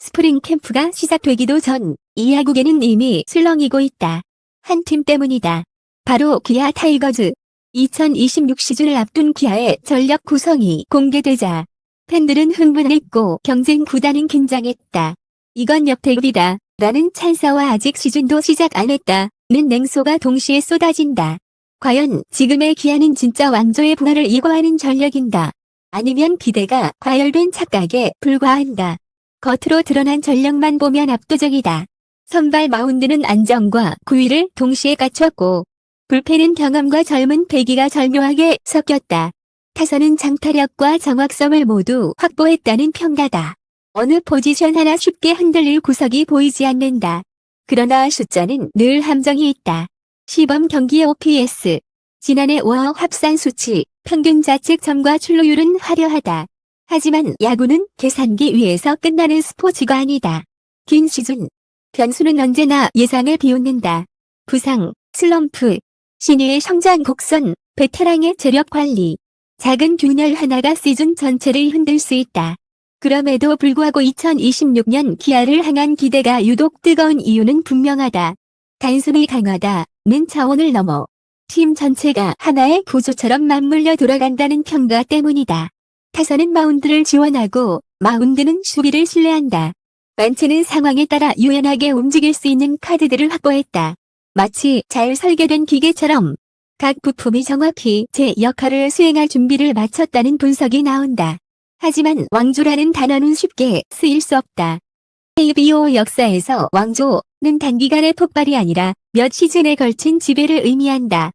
스프링 캠프가 시작되기도 전 이 야구계는 이미 술렁이고 있다. 한 팀 때문이다. 바로 기아 타이거즈. 2026 시즌을 앞둔 기아의 전력 구성이 공개되자 팬들은 흥분했고 경쟁 구단은 긴장했다. 이건 역대급이다. 라는 찬사와 아직 시즌도 시작 안 했다는 냉소가 동시에 쏟아진다. 과연 지금의 기아는 진짜 왕조의 부활을 이거하는 전력인가? 아니면 기대가 과열된 착각에 불과한가? 겉으로 드러난 전력만 보면 압도적이다. 선발 마운드는 안정과 구위를 동시에 갖췄고 불펜은 경험과 젊은 패기가 절묘하게 섞였다. 타선은 장타력과 정확성을 모두 확보했다는 평가다. 어느 포지션 하나 쉽게 흔들릴 구석이 보이지 않는다. 그러나 숫자는 늘 함정이 있다. 시범 경기의 OPS, 지난해 5월 합산 수치, 평균 자책점과 출루율은 화려하다. 하지만 야구는 계산기 위에서 끝나는 스포츠가 아니다. 긴 시즌, 변수는 언제나 예상을 비웃는다. 부상, 슬럼프, 신예의 성장 곡선, 베테랑의 재력 관리. 작은 균열 하나가 시즌 전체를 흔들 수 있다. 그럼에도 불구하고 2026년 기아를 향한 기대가 유독 뜨거운 이유는 분명하다. 단순히 강하다는 차원을 넘어 팀 전체가 하나의 구조처럼 맞물려 돌아간다는 평가 때문이다. 타선은 마운드를 지원하고 마운드는 수비를 신뢰한다. 만치는 상황에 따라 유연하게 움직일 수 있는 카드들을 확보했다. 마치 잘 설계된 기계처럼 각 부품이 정확히 제 역할을 수행할 준비를 마쳤다는 분석이 나온다. 하지만 왕조라는 단어는 쉽게 쓰일 수 없다. KBO 역사에서 왕조는 단기간의 폭발이 아니라 몇 시즌에 걸친 지배를 의미한다.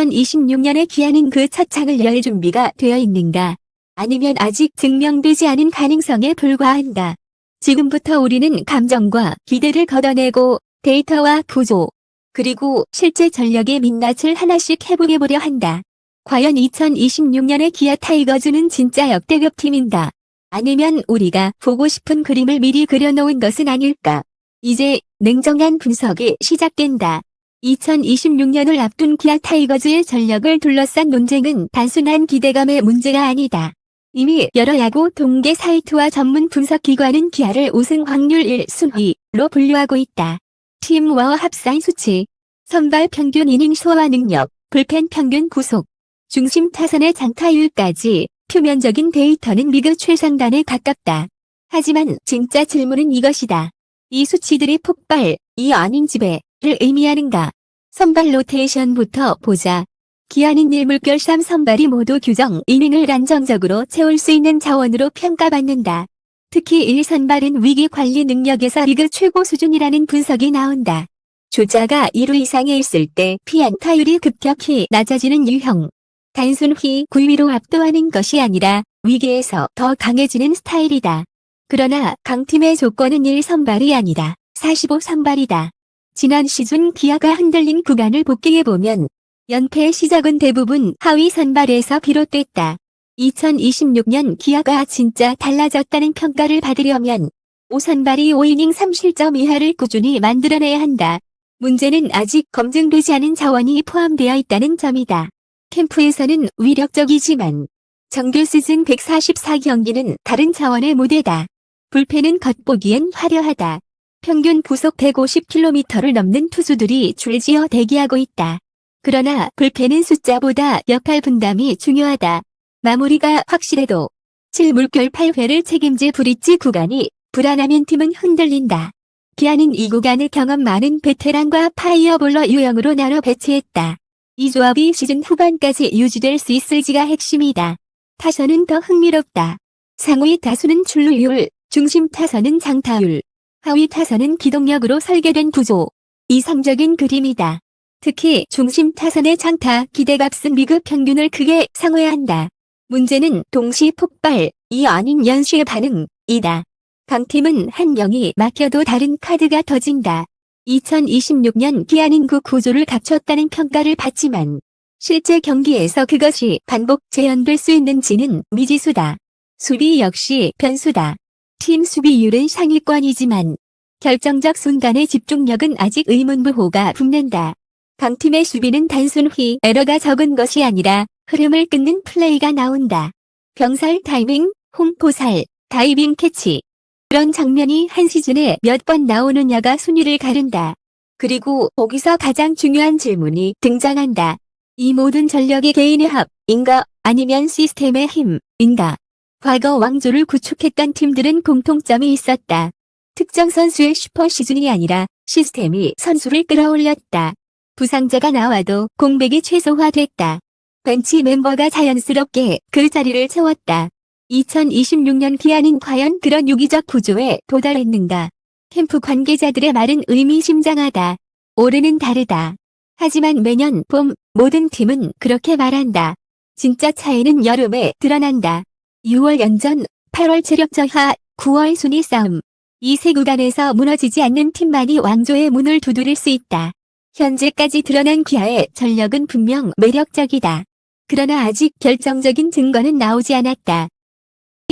2026년에 기아는 그 첫 창을 열 준비가 되어 있는가? 아니면 아직 증명되지 않은 가능성에 불과한가? 지금부터 우리는 감정과 기대를 걷어내고 데이터와 구조, 그리고 실제 전력의 민낯을 하나씩 해보려 한다. 과연 2026년의 기아 타이거즈는 진짜 역대급 팀인가? 아니면 우리가 보고 싶은 그림을 미리 그려놓은 것은 아닐까? 이제 냉정한 분석이 시작된다. 2026년을 앞둔 기아 타이거즈의 전력을 둘러싼 논쟁은 단순한 기대감의 문제가 아니다. 이미 여러 야구 동계 사이트와 전문 분석기관은 기아를 우승 확률 1순위로 분류하고 있다. 팀 와우 합산 수치, 선발 평균 이닝 소화 능력, 불펜 평균 구속, 중심 타선의 장타율까지 표면적인 데이터는 리그 최상단에 가깝다. 하지만 진짜 질문은 이것이다. 이 수치들이 폭발이 아닌 지배를 의미하는가? 선발 로테이션부터 보자. 기아는 1물결 3선발이 모두 규정 이닝을 안정적으로 채울 수 있는 자원으로 평가받는다. 특히 1선발은 위기 관리 능력에서 리그 최고 수준이라는 분석이 나온다. 주자가 1루 이상에 있을 때 피안타율이 급격히 낮아지는 유형. 단순히 구위로 압도하는 것이 아니라 위기에서 더 강해지는 스타일이다. 그러나 강팀의 조건은 1선발이 아니라 45선발이다. 지난 시즌 기아가 흔들린 구간을 복귀해보면 연패의 시작은 대부분 하위 선발에서 비롯됐다. 2026년 기아가 진짜 달라졌다는 평가를 받으려면 5선발이 5이닝 3실점 이하를 꾸준히 만들어내야 한다. 문제는 아직 검증되지 않은 자원이 포함되어 있다는 점이다. 캠프에서는 위력적이지만 정규 시즌 144경기는 다른 차원의 무대다. 불펜은 겉보기엔 화려하다. 평균 구속 150km를 넘는 투수들이 줄지어 대기하고 있다. 그러나 불펜은 숫자보다 역할 분담이 중요하다. 마무리가 확실해도 7물결 8회를 책임질 브릿지 구간이 불안하면 팀은 흔들린다. 기아는 이 구간을 경험 많은 베테랑과 파이어볼러 유형으로 나눠 배치했다. 이 조합이 시즌 후반까지 유지될 수 있을지가 핵심이다. 타선은 더 흥미롭다. 상위 타수는 출루율, 중심 타선은 장타율, 하위 타선은 기동력으로 설계된 구조. 이상적인 그림이다. 특히 중심 타선의 장타 기대값은 리그 평균을 크게 상회한다. 문제는 동시 폭발이 아닌 연쇄 반응이다. 강팀은 한 명이 막혀도 다른 카드가 터진다. 2026년 기아는 그 구조를 갖췄다는 평가를 받지만 실제 경기에서 그것이 반복 재현될 수 있는지는 미지수다. 수비 역시 변수다. 팀 수비율은 상위권이지만 결정적 순간의 집중력은 아직 의문부호가 붙는다. 강팀의 수비는 단순히 에러가 적은 것이 아니라 흐름을 끊는 플레이가 나온다. 병살 타이밍, 홈포살, 다이빙 캐치. 그런 장면이 한 시즌에 몇 번 나오느냐가 순위를 가른다. 그리고 거기서 가장 중요한 질문이 등장한다. 이 모든 전력이 개인의 합인가 아니면 시스템의 힘인가? 과거 왕조를 구축했던 팀들은 공통점이 있었다. 특정 선수의 슈퍼 시즌이 아니라 시스템이 선수를 끌어올렸다. 부상자가 나와도 공백이 최소화됐다. 벤치 멤버가 자연스럽게 그 자리를 채웠다. 2026년 기아는 과연 그런 유기적 구조에 도달했는가? 캠프 관계자들의 말은 의미심장하다. 올해는 다르다. 하지만 매년 봄 모든 팀은 그렇게 말한다. 진짜 차이는 여름에 드러난다. 6월 연전, 8월 체력 저하, 9월 순위 싸움. 이 세 구간에서 무너지지 않는 팀만이 왕조의 문을 두드릴 수 있다. 현재까지 드러난 기아의 전력은 분명 매력적이다. 그러나 아직 결정적인 증거는 나오지 않았다.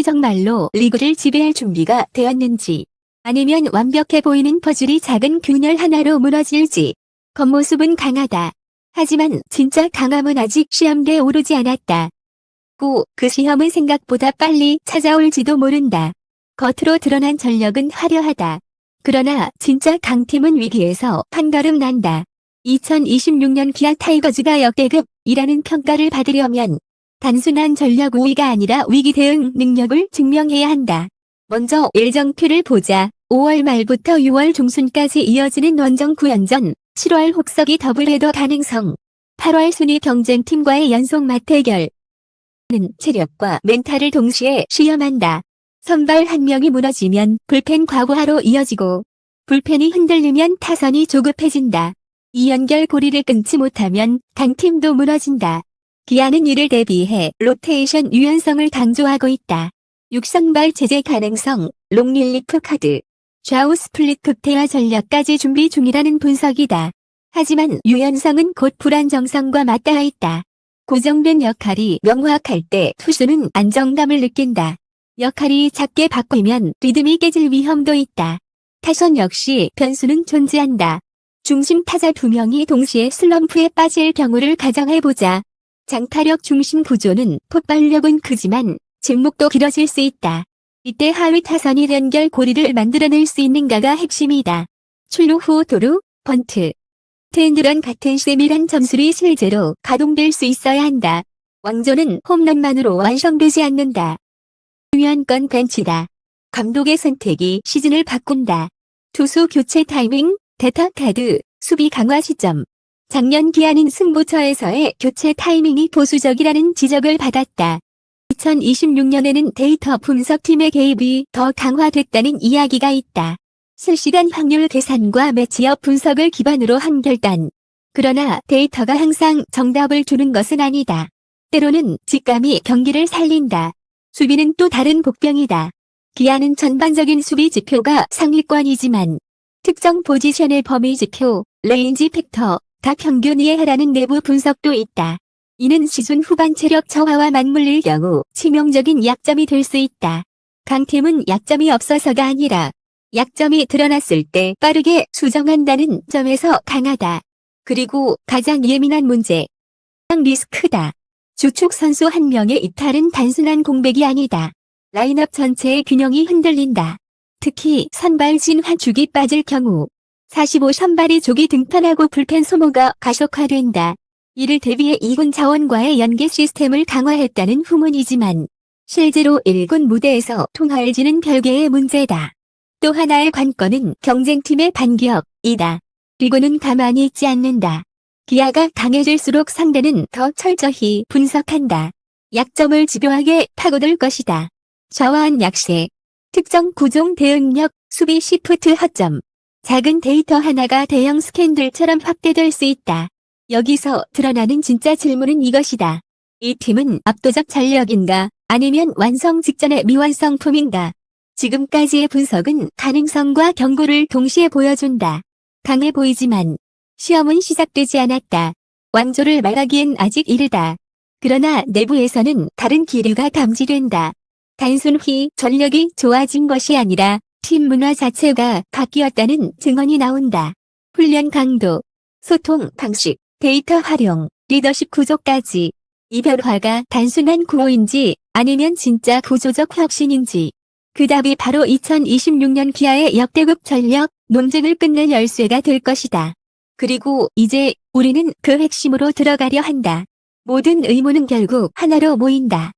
정말로 리그를 지배할 준비가 되었는지, 아니면 완벽해 보이는 퍼즐이 작은 균열 하나로 무너질지. 겉모습은 강하다. 하지만 진짜 강함은 아직 시험대에 오르지 않았다. 그 시험은 생각보다 빨리 찾아올지도 모른다. 겉으로 드러난 전력은 화려하다. 그러나 진짜 강팀은 위기에서 한 걸음 난다. 2026년 기아 타이거즈가 역대급이라는 평가를 받으려면 단순한 전력 우위가 아니라 위기 대응 능력을 증명해야 한다. 먼저 일정표를 보자. 5월 말부터 6월 중순까지 이어지는 원정 9연전, 7월 혹서기 더블헤더 가능성, 8월 순위 경쟁팀과의 연속 맞대결. 는 체력과 멘탈을 동시에 시험한다. 선발 한 명이 무너지면 불펜 과부하로 이어지고, 불펜이 흔들리면 타선이 조급해진다. 이 연결고리를 끊지 못하면 강팀도 무너진다. 기아는 이를 대비해 로테이션 유연성을 강조하고 있다. 육선발 제재 가능성, 롱릴리프 카드, 좌우 스플릿 극대화 전략까지 준비 중이라는 분석이다. 하지만 유연성은 곧 불안정성과 맞닿아 있다. 고정된 역할이 명확할 때 투수는 안정감을 느낀다. 역할이 작게 바뀌면 리듬이 깨질 위험도 있다. 타선 역시 변수는 존재한다. 중심 타자 2명이 동시에 슬럼프에 빠질 경우를 가정해보자. 장타력 중심 구조는 폭발력은 크지만 침묵도 길어질 수 있다. 이때 하위 타선이 연결 고리를 만들어낼 수 있는가가 핵심이다. 출루 후 도루, 번트, 텐드런 같은 세밀한 점술이 실제로 가동될 수 있어야 한다. 왕조는 홈런만으로 완성되지 않는다. 중요한 건 벤치다. 감독의 선택이 시즌을 바꾼다. 투수 교체 타이밍, 데타 카드, 수비 강화 시점. 작년 기아는 승부처에서의 교체 타이밍이 보수적이라는 지적을 받았다. 2026년에는 데이터 분석팀의 개입이 더 강화됐다는 이야기가 있다. 실시간 확률 계산과 매치업 분석을 기반으로 한 결단. 그러나 데이터가 항상 정답을 주는 것은 아니다. 때로는 직감이 경기를 살린다. 수비는 또 다른 복병이다. 기아는 전반적인 수비 지표가 상위권이지만 특정 포지션의 범위 지표, 레인지 팩터, 각 평균 이해하라는 내부 분석도 있다. 이는 시즌 후반 체력 저하와 맞물릴 경우 치명적인 약점이 될 수 있다. 강팀은 약점이 없어서가 아니라 약점이 드러났을 때 빠르게 수정한다는 점에서 강하다. 그리고 가장 예민한 문제, 리스크다. 주축 선수 한 명의 이탈은 단순한 공백이 아니다. 라인업 전체의 균형이 흔들린다. 특히 선발 진화축이 빠질 경우 45 선발이 조기 등판하고 불펜 소모가 가속화된다. 이를 대비해 2군 자원과의 연계 시스템을 강화했다는 후문이지만 실제로 1군 무대에서 통할지는 별개의 문제다. 또 하나의 관건은 경쟁팀의 반격이다. 리그는 가만히 있지 않는다. 기아가 강해질수록 상대는 더 철저히 분석한다. 약점을 집요하게 파고들 것이다. 좌완 약세, 특정 구종 대응력, 수비 시프트 허점. 작은 데이터 하나가 대형 스캔들처럼 확대될 수 있다. 여기서 드러나는 진짜 질문은 이것이다. 이 팀은 압도적 전력인가, 아니면 완성 직전의 미완성품인가? 지금까지의 분석은 가능성과 경고를 동시에 보여준다. 강해 보이지만 시험은 시작되지 않았다. 왕조를 말하기엔 아직 이르다. 그러나 내부에서는 다른 기류가 감지된다. 단순히 전력이 좋아진 것이 아니라 팀 문화 자체가 바뀌었다는 증언이 나온다. 훈련 강도, 소통 방식, 데이터 활용, 리더십 구조까지. 이 변화가 단순한 구호인지 아니면 진짜 구조적 혁신인지 그 답이 바로 2026년 기아의 역대급 전력 논쟁을 끝낼 열쇠가 될 것이다. 그리고 이제 우리는 그 핵심으로 들어가려 한다. 모든 의문은 결국 하나로 모인다.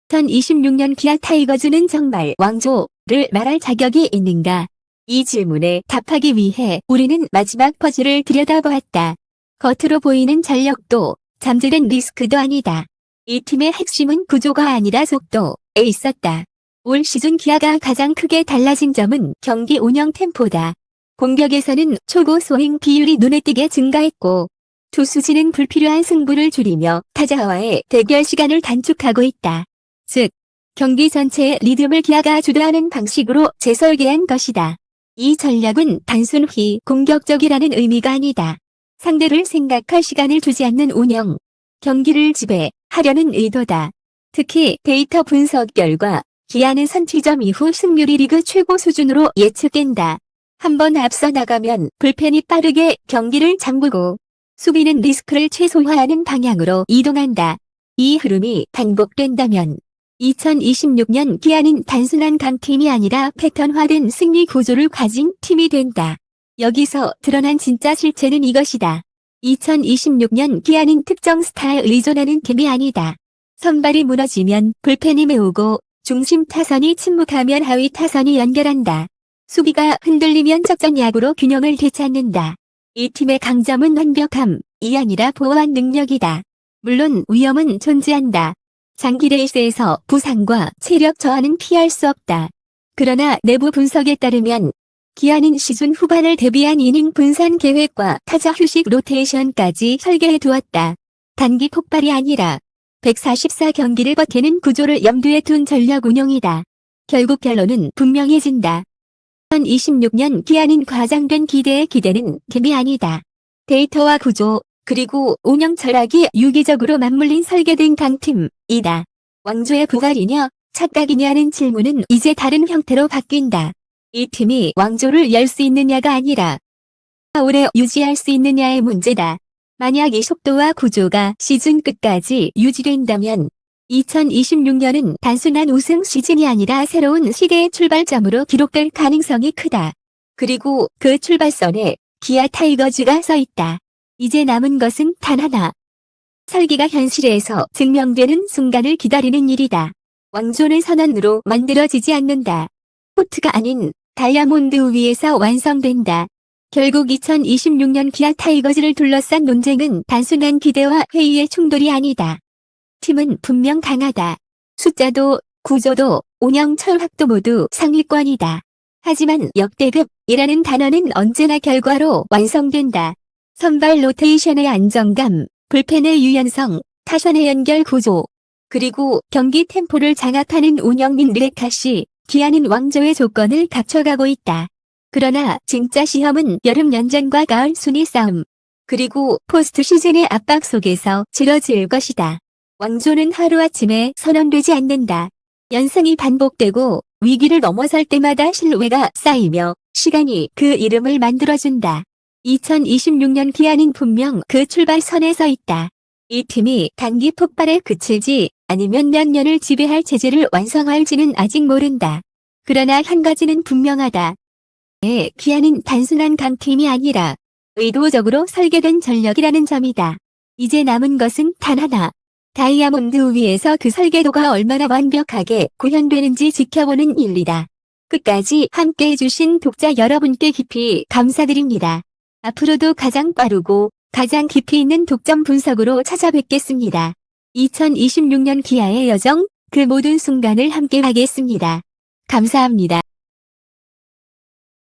2026년 기아 타이거즈는 정말 왕조를 말할 자격이 있는가? 이 질문에 답하기 위해 우리는 마지막 퍼즐을 들여다보았다. 겉으로 보이는 전력도 잠재된 리스크도 아니다. 이 팀의 핵심은 구조가 아니라 속도에 있었다. 올 시즌 기아가 가장 크게 달라진 점은 경기 운영 템포다. 공격에서는 초고 소행 비율이 눈에 띄게 증가했고 투수진은 불필요한 승부를 줄이며 타자와의 대결 시간을 단축하고 있다. 즉, 경기 전체의 리듬을 기아가 주도하는 방식으로 재설계한 것이다. 이 전략은 단순히 공격적이라는 의미가 아니다. 상대를 생각할 시간을 주지 않는 운영, 경기를 지배하려는 의도다. 특히 데이터 분석 결과 기아는 선취점 이후 승률이 리그 최고 수준으로 예측된다. 한번 앞서 나가면 불펜이 빠르게 경기를 잠그고 수비는 리스크를 최소화하는 방향으로 이동한다. 이 흐름이 반복된다면 2026년 기아는 단순한 강팀이 아니라 패턴화된 승리 구조를 가진 팀이 된다. 여기서 드러난 진짜 실체는 이것이다. 2026년 기아는 특정 스타에 의존하는 팀이 아니다. 선발이 무너지면 불펜이 메우고 중심 타선이 침묵하면 하위 타선이 연결한다. 수비가 흔들리면 적정 야구로 균형을 되찾는다. 이 팀의 강점은 완벽함이 아니라 보완 능력이다. 물론 위험은 존재한다. 장기 레이스에서 부상과 체력 저하는 피할 수 없다. 그러나 내부 분석에 따르면 기아는 시즌 후반을 대비한 이닝 분산 계획과 타자 휴식 로테이션까지 설계해 두었다. 단기 폭발이 아니라 144경기를 버티는 구조를 염두에 둔 전략 운영이다. 결국 결론은 분명해진다. 2026년 기아는 과장된 기대의 기대는 팀이 아니다. 데이터와 구조, 그리고 운영 철학이 유기적으로 맞물린 설계된 강팀이다. 왕조의 부활이냐, 착각이냐는 질문은 이제 다른 형태로 바뀐다. 이 팀이 왕조를 열 수 있느냐가 아니라 오래 유지할 수 있느냐의 문제다. 만약 이 속도와 구조가 시즌 끝까지 유지된다면 2026년은 단순한 우승 시즌이 아니라 새로운 시대의 출발점으로 기록될 가능성이 크다. 그리고 그 출발선에 기아 타이거즈가 서 있다. 이제 남은 것은 단 하나. 설계가 현실에서 증명되는 순간을 기다리는 일이다. 왕조는 선언으로 만들어지지 않는다. 코트가 아닌 다이아몬드 위에서 완성된다. 결국 2026년 기아 타이거즈를 둘러싼 논쟁은 단순한 기대와 회의의 충돌이 아니다. 팀은 분명 강하다. 숫자도 구조도 운영 철학도 모두 상위권이다. 하지만 역대급이라는 단어는 언제나 결과로 완성된다. 선발 로테이션의 안정감, 불펜의 유연성, 타선의 연결 구조, 그리고 경기 템포를 장악하는 운영 및 리레카시, 기아는 왕조의 조건을 갖춰가고 있다. 그러나 진짜 시험은 여름 연전과 가을 순위 싸움, 그리고 포스트 시즌의 압박 속에서 치러질 것이다. 왕조는 하루아침에 선언되지 않는다. 연승이 반복되고 위기를 넘어설 때마다 신뢰가 쌓이며 시간이 그 이름을 만들어준다. 2026년 기아는 분명 그 출발선에 서 있다. 이 팀이 단기 폭발에 그칠지 아니면 몇 년을 지배할 체제를 완성할지는 아직 모른다. 그러나 한 가지는 분명하다. 기아는 단순한 강팀이 아니라 의도적으로 설계된 전력이라는 점이다. 이제 남은 것은 단 하나. 다이아몬드 위에서 그 설계도가 얼마나 완벽하게 구현되는지 지켜보는 일이다. 끝까지 함께 해주신 독자 여러분께 깊이 감사드립니다. 앞으로도 가장 빠르고 가장 깊이 있는 독점 분석으로 찾아뵙겠습니다. 2026년 기아의 여정, 그 모든 순간을 함께 하겠습니다. 감사합니다.